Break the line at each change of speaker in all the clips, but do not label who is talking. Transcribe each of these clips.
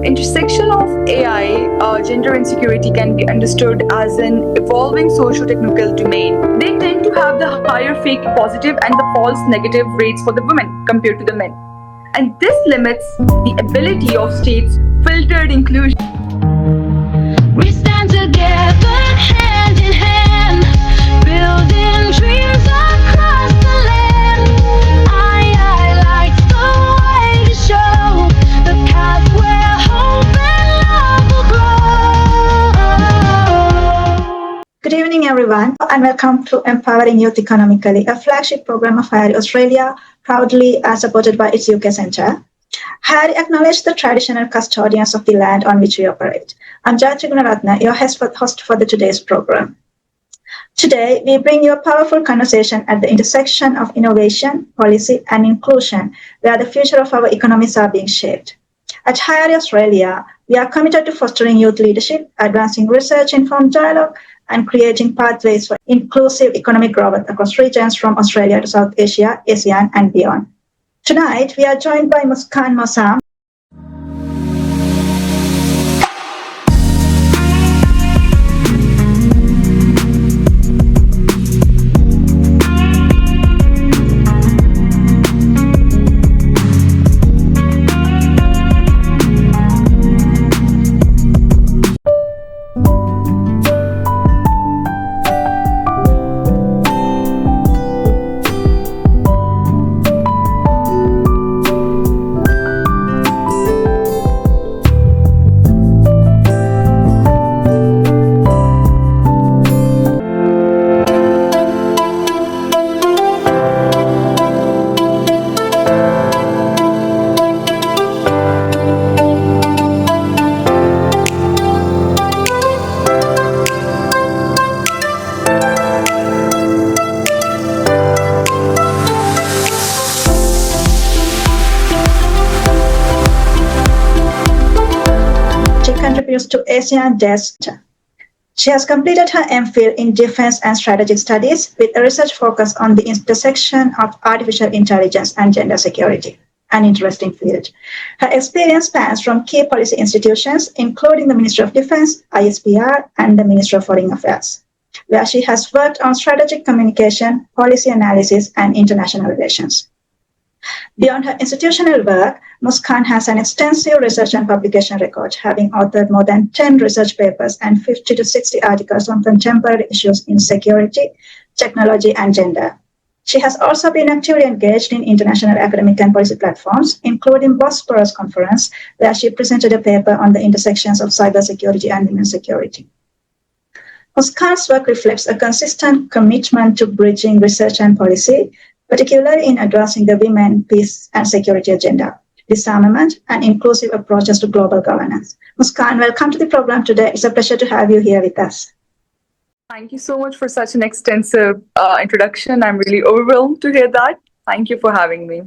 intersection of AI, gender insecurity can be understood as an evolving socio-technical domain. They tend to have the higher fake positive and the false negative rates for the women compared to the men. And this limits the ability of states' filtered inclusion.
We stand together, hand in hand, building dreams across the land. I light the way to show the path where hope and love will grow.
Good evening, everyone, and welcome to Empowering Youth Economically, a flagship program of HYIERI Australia, proudly supported by its UK Centre. HYIERI acknowledges the traditional custodians of the land on which we operate. I'm Jayatri Gunaratna, your host for today's program. Today, we bring you a powerful conversation at the intersection of innovation, policy, and inclusion, where the future of our economies are being shaped. At HYIERI Australia, we are committed to fostering youth leadership, advancing research-informed dialogue, and creating pathways for inclusive economic growth across regions from Australia to South Asia, ASEAN, and beyond. Tonight, we are joined by Muskan Moazzam, contributes to ASEAN Desk. She has completed her MPhil in Defense and Strategic Studies with a research focus on the intersection of artificial intelligence and gender security, an interesting field. Her experience spans from key policy institutions, including the Ministry of Defense, ISPR, and the Ministry of Foreign Affairs, where she has worked on strategic communication, policy analysis, and international relations. Beyond her institutional work, Muskan has an extensive research and publication record, having authored more than 10 research papers and 50 to 60 articles on contemporary issues in security, technology, and gender. She has also been actively engaged in international academic and policy platforms, including Bosporus Conference, where she presented a paper on the intersections of cybersecurity and women's security. Muskan's work reflects a consistent commitment to bridging research and policy, particularly in addressing the women, peace, and security agenda, disarmament, and inclusive approaches to global governance. Muskan, welcome to the program today. It's a pleasure to have you here with us.
Thank you so much for such an extensive introduction. I'm really overwhelmed to hear that. Thank you for having me.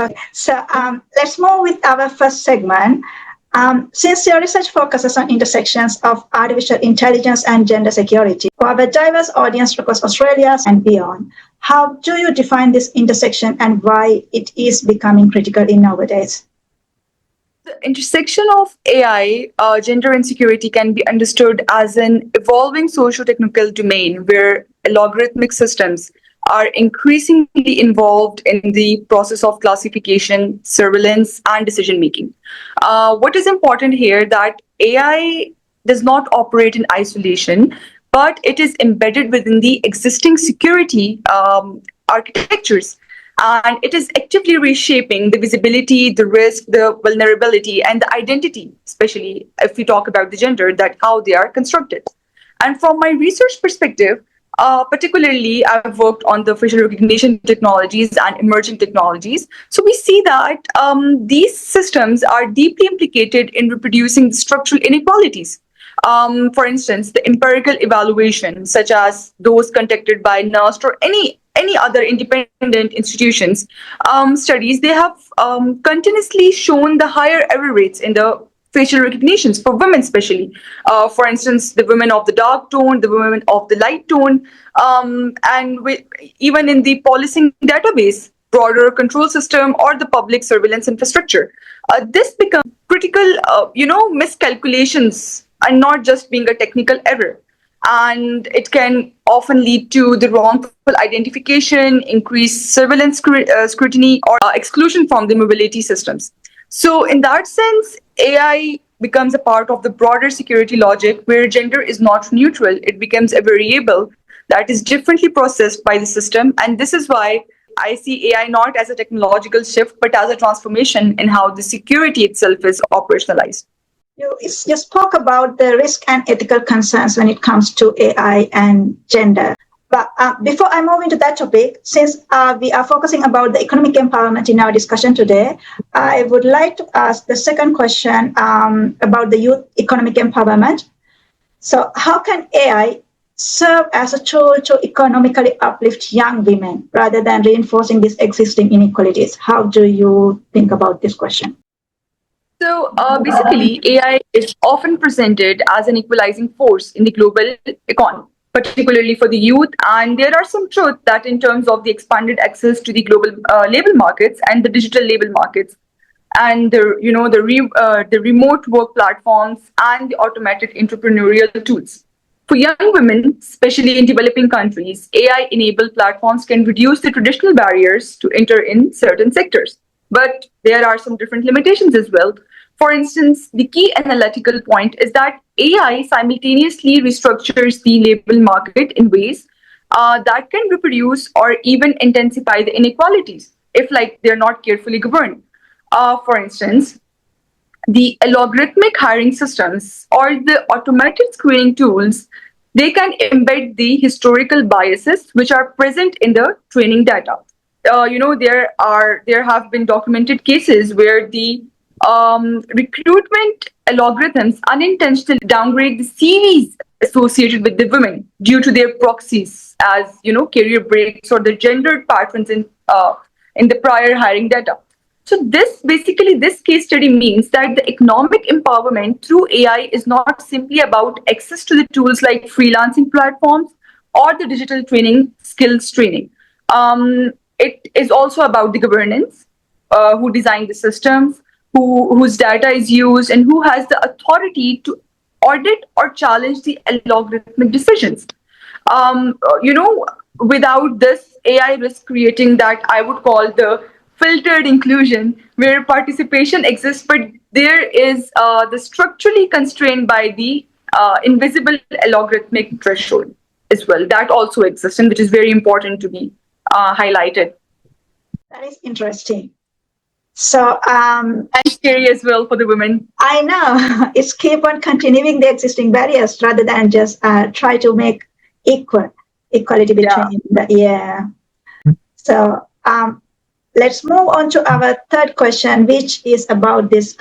Okay, so let's move with our first segment. Since your research focuses on intersections of artificial intelligence and gender security for our diverse audience across Australia and beyond, how do you define this intersection and why it is becoming critical in nowadays?
The intersection of AI, gender insecurity can be understood as an evolving socio-technical domain where logarithmic systems are increasingly involved in the process of classification, surveillance, and decision-making. What is important here that AI does not operate in isolation, but it is embedded within the existing security architectures. And it is actively reshaping the visibility, the risk, the vulnerability, and the identity, especially if we talk about the gender, that how they are constructed. And from my research perspective, particularly, I've worked on the facial recognition technologies and emerging technologies. So we see that these systems are deeply implicated in reproducing structural inequalities. For instance, the empirical evaluation, such as those conducted by NERST or any other independent institutions, studies, they have continuously shown the higher error rates in the facial recognitions for women especially. For instance, the women of the dark tone, the women of the light tone, and even in the policing database, broader control system, or the public surveillance infrastructure. This becomes critical, miscalculations and not just being a technical error. And it can often lead to the wrongful identification, increased surveillance scrutiny, or exclusion from the mobility systems. So, in that sense, AI becomes a part of the broader security logic where gender is not neutral, it becomes a variable that is differently processed by the system. And this is why I see AI not as a technological shift, but as a transformation in how the security itself is operationalized.
You spoke about the risk and ethical concerns when it comes to AI and gender. But before I move into that topic, since we are focusing about the economic empowerment in our discussion today, I would like to ask the second question about the youth economic empowerment. So how can AI serve as a tool to economically uplift young women rather than reinforcing these existing inequalities? How do you think about this question?
So basically, AI is often presented as an equalizing force in the global economy, particularly for the youth. And there are some truth that in terms of the expanded access to the global labor markets and the digital labor markets, and the remote work platforms and the automated entrepreneurial tools. For young women, especially in developing countries, AI-enabled platforms can reduce the traditional barriers to enter in certain sectors. But there are some different limitations as well. For instance, the key analytical point is that AI simultaneously restructures the labor market in ways that can reproduce or even intensify the inequalities if, like, they're not carefully governed. For instance, the algorithmic hiring systems or the automated screening tools, they can embed the historical biases which are present in the training data. There have been documented cases where the recruitment algorithms unintentionally downgrade the CVs associated with the women due to their proxies as career breaks or the gendered patterns in the prior hiring data. So this case study means that the economic empowerment through AI is not simply about access to the tools like freelancing platforms or the digital training, skills training. It is also about the governance, who designed the systems, whose data is used, and who has the authority to audit or challenge the algorithmic decisions. Without this, AI risks creating that I would call the filtered inclusion, where participation exists, but there is the structurally constrained by the invisible algorithmic threshold as well. That also exists, and which is very important to be highlighted.
That is interesting. So,
and scary as well for the women.
I know it's keep on continuing the existing barriers rather than just try to make equality between So, let's move on to our third question, which is about this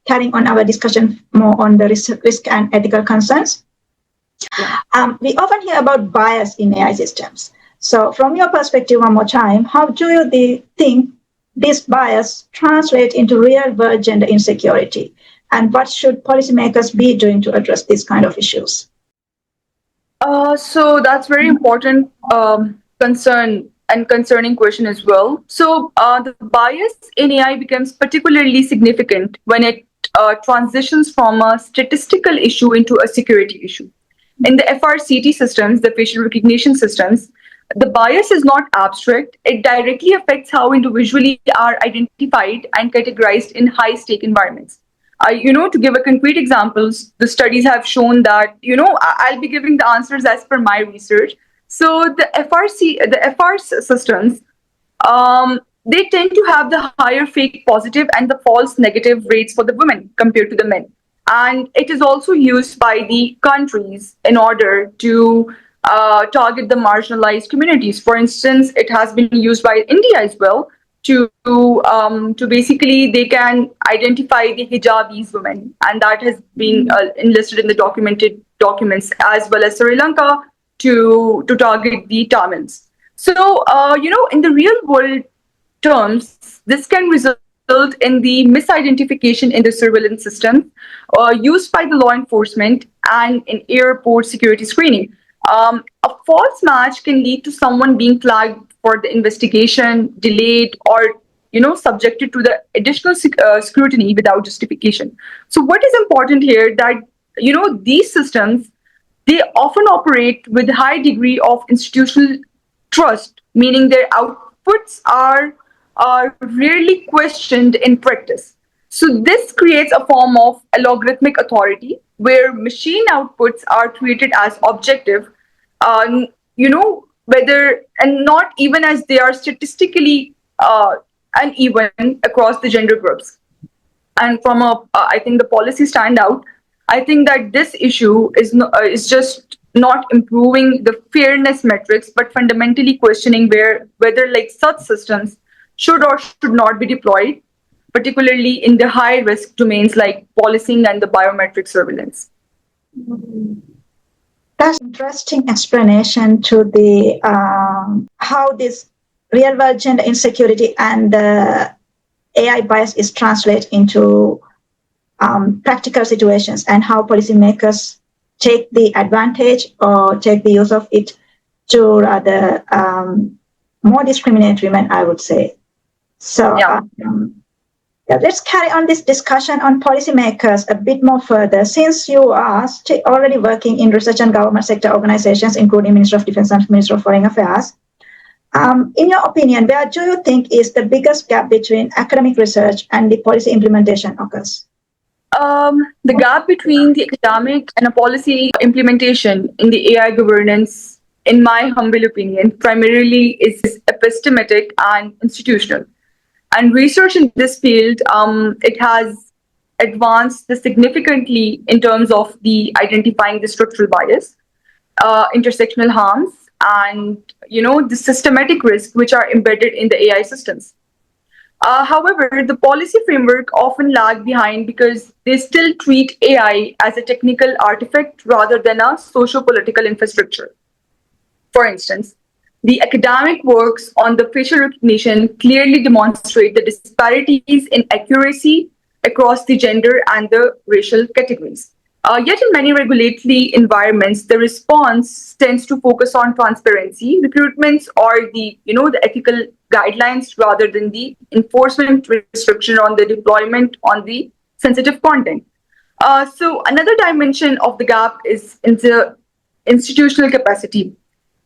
carrying on our discussion more on the risk and ethical concerns. We often hear about bias in AI systems. So from your perspective, one more time, how do you think this bias translate into real-world gender insecurity? And what should policymakers be doing to address these kind of issues?
So that's very important concern and concerning question as well. So the bias in AI becomes particularly significant when it transitions from a statistical issue into a security issue. In the FRCT systems, the facial recognition systems, the bias is not abstract. It directly affects how individuals are identified and categorized in high-stake environments. To give a concrete examples, the studies have shown that, I'll be giving the answers as per my research. So the FR systems, they tend to have the higher fake positive and the false negative rates for the women compared to the men. And it is also used by the countries in order to target the marginalized communities. For instance, it has been used by India as well to basically they can identify the hijabis women, and that has been enlisted in the documented documents, as well as Sri Lanka to target the Tamils. So in the real world terms, this can result in the misidentification in the surveillance system used by the law enforcement and in airport security screening. A false match can lead to someone being flagged for the investigation delayed or subjected to the additional scrutiny without justification. So what is important here that these systems, they often operate with a high degree of institutional trust, meaning their outputs are rarely questioned in practice. So this creates a form of algorithmic authority where machine outputs are treated as objective, whether and not even as they are statistically uneven across the gender groups. And from I think the policy standout, I think that this issue is just not improving the fairness metrics, but fundamentally questioning whether like such systems should or should not be deployed, particularly in the high risk domains like policing and the biometric surveillance.
That's interesting explanation to the how this real world gender insecurity and the AI bias is translated into practical situations, and how policymakers take the advantage or take the use of it to rather more discriminate women, I would say. So let's carry on this discussion on policymakers a bit more further. Since you are already working in research and government sector organizations, including Ministry of Defense and Ministry of Foreign Affairs, in your opinion, where do you think is the biggest gap between academic research and the policy implementation occurs?
The gap between the academic and a policy implementation in the AI governance, in my humble opinion, primarily is epistemic and institutional. And research in this field, it has advanced significantly in terms of the identifying the structural bias, intersectional harms, and the systematic risks which are embedded in the AI systems. However, the policy framework often lag behind because they still treat AI as a technical artifact rather than a socio-political infrastructure. For instance, the academic works on the facial recognition clearly demonstrate the disparities in accuracy across the gender and the racial categories. Yet in many regulatory environments, the response tends to focus on transparency, recruitments, or the ethical guidelines rather than the enforcement restriction on the deployment on the sensitive content. So another dimension of the gap is in the institutional capacity.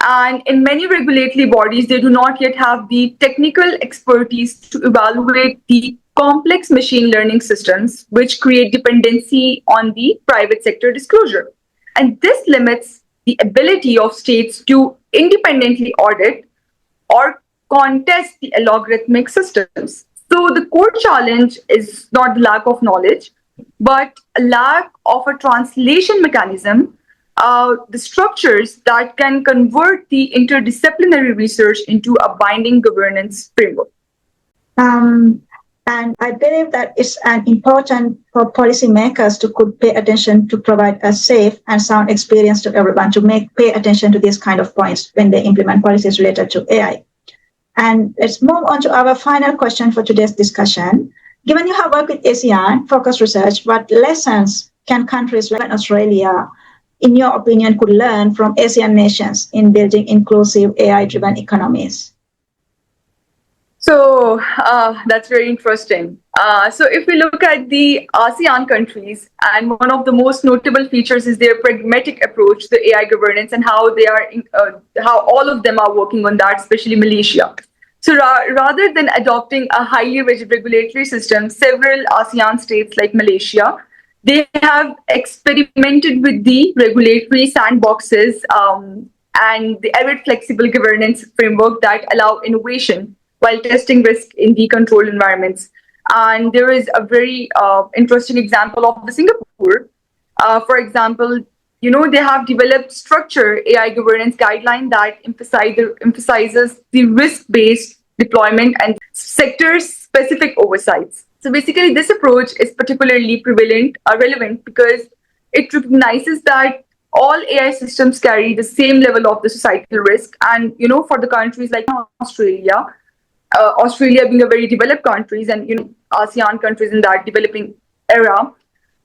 And in many regulatory bodies, they do not yet have the technical expertise to evaluate the complex machine learning systems, which create dependency on the private sector disclosure. And this limits the ability of states to independently audit or contest the algorithmic systems. So the core challenge is not the lack of knowledge, but a lack of a translation mechanism, the structures that can convert the interdisciplinary research into a binding governance framework.
And I believe that it's important for policymakers to could pay attention to provide a safe and sound experience to everyone, to pay attention to these kind of points when they implement policies related to AI. And let's move on to our final question for today's discussion. Given you have worked with ASEAN focused research, what lessons can countries like Australia, in your opinion, could learn from ASEAN nations in building inclusive AI-driven economies?
So that's very interesting. So if we look at the ASEAN countries, and one of the most notable features is their pragmatic approach to the AI governance and how they are, how all of them are working on that, especially Malaysia. So rather than adopting a highly rigid regulatory system, several ASEAN states like Malaysia, they have experimented with the regulatory sandboxes and the ever flexible governance framework that allow innovation while testing risk in the controlled environments. And there is a very interesting example of the Singapore. For example, they have developed structured AI governance guideline that emphasizes the risk-based deployment and sector-specific oversights. So basically, this approach is particularly relevant because it recognizes that all AI systems carry the same level of the societal risk. And, for the countries like Australia, Australia being a very developed countries and, ASEAN countries in that developing era,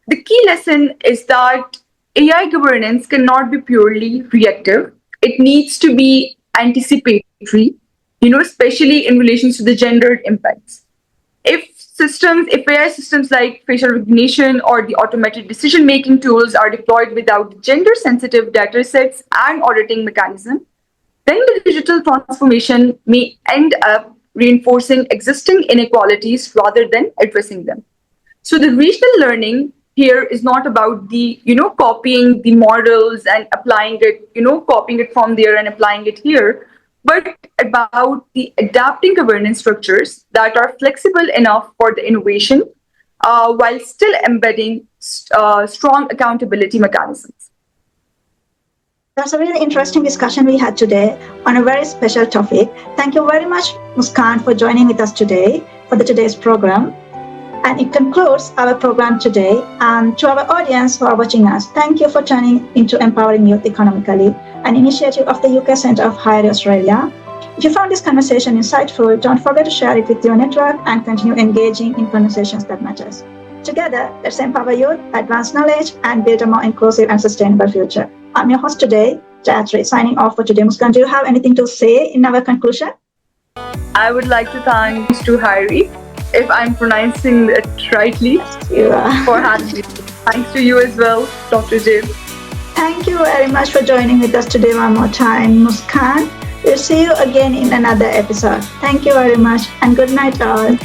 the key lesson is that AI governance cannot be purely reactive. It needs to be anticipatory. especially in relation to the gendered impacts. If AI systems like facial recognition or the automated decision-making tools are deployed without gender-sensitive data sets and auditing mechanism, then the digital transformation may end up reinforcing existing inequalities rather than addressing them. So the regional learning here is not about the, copying the models and applying it, copying it from there and applying it here, but about the adapting governance structures that are flexible enough for the innovation while still embedding strong accountability mechanisms.
That's a really interesting discussion we had today on a very special topic. Thank you very much, Muskan, for joining with us today for today's program. And it concludes our program today. And to our audience who are watching us, thank you for tuning into Empowering Youth Economically, an initiative of the UK Centre of HYIERI Australia. If you found this conversation insightful, don't forget to share it with your network and continue engaging in conversations that matters. Together, let's empower youth, advance knowledge, and build a more inclusive and sustainable future. I'm your host today, HYIERI, signing off for today. Muskan, do you have anything to say in our conclusion?
I would like to thank to HYIERI, if I'm pronouncing it rightly, for having me. Thanks to you as well, Dr. Jib.
Thank you very much for joining with us today one more time, Muskan. We'll see you again in another episode. Thank you very much and good night all.